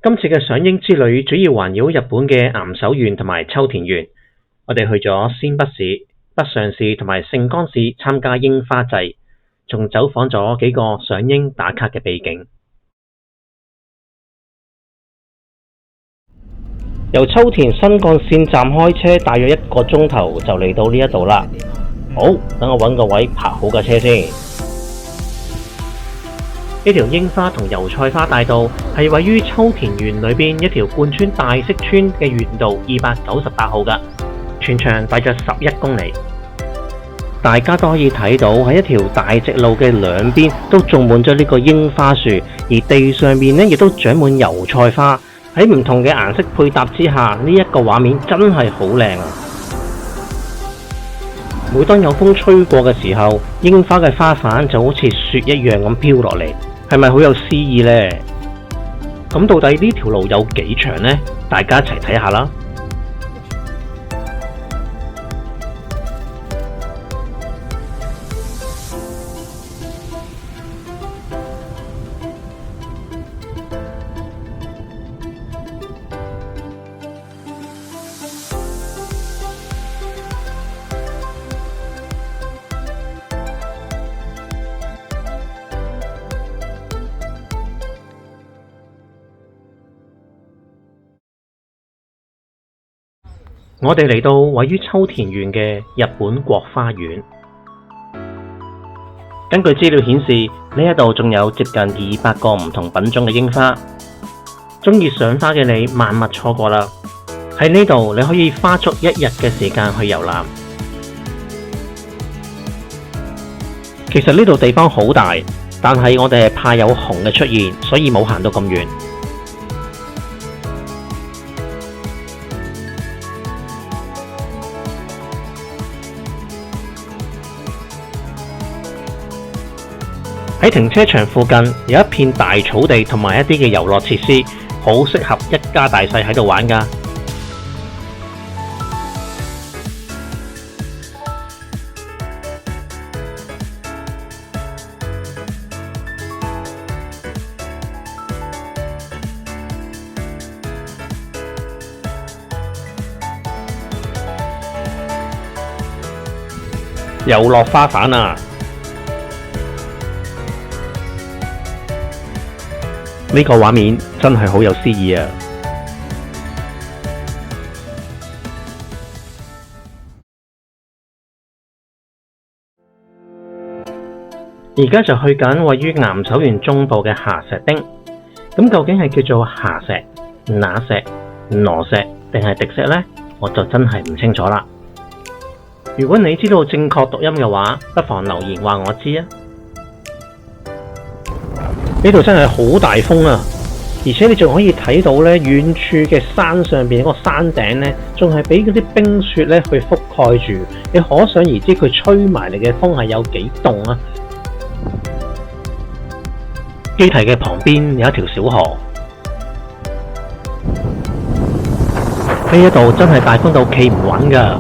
今次嘅賞櫻之旅主要環繞日本嘅岩手縣同埋秋田縣，我哋去咗仙北市、北上市同埋盛岡市參加櫻花祭，仲走訪咗幾個賞櫻打卡嘅秘境。由秋田新幹線站開車大約1個鐘頭就嚟到呢一度啦。好，等我揾個位泊好架車先。呢條櫻花同油菜花大道係位於秋田縣裏邊一條貫穿大潟村嘅縣道298號㗎，全長大約11公里。大家都可以睇到喺一條大直路嘅兩邊都種滿咗呢個櫻花樹，而地上面呢亦都長滿油菜花。喺唔同嘅顏色配搭之下，呢一個畫面真係好靚啊！每當有風吹過嘅時候，櫻花嘅花瓣就好似雪一樣咁飄落嚟。係咪好有詩意呢？咁到底呢條路有幾長呢？大家一齊睇下啦。我哋嚟到位於秋田縣嘅日本國花園。根據資料顯示，呢一度仲有接近200個唔同品種嘅櫻花。鍾意賞花嘅你萬勿錯過啦！喺呢度你可以花足1日嘅時間去遊覽。其實呢度地方好大，但係我哋係怕有熊嘅出現，所以冇行到咁遠。喺停車場附近有一片大草地同埋一啲嘅遊樂設施，好適合一家大細喺度玩㗎。又落花瓣啊！呢個畫面真係好有詩意啊！而家就去緊位於岩手縣中部嘅霞石町，咁究竟係叫做霞石、那石、羅石定係滴石呢？我就真係唔清楚啦。如果你知道正確讀音嘅話，不妨留言話我知啊！呢度真係好大風啊！而且你仲可以睇到咧，遠處嘅山上邊嗰個山頂咧，仲係俾嗰啲冰雪咧去覆蓋住。你可想而知，佢吹埋嚟嘅風係有幾凍啊！基堤嘅旁邊有一條小河，呢一度真係大風到企唔穩㗎。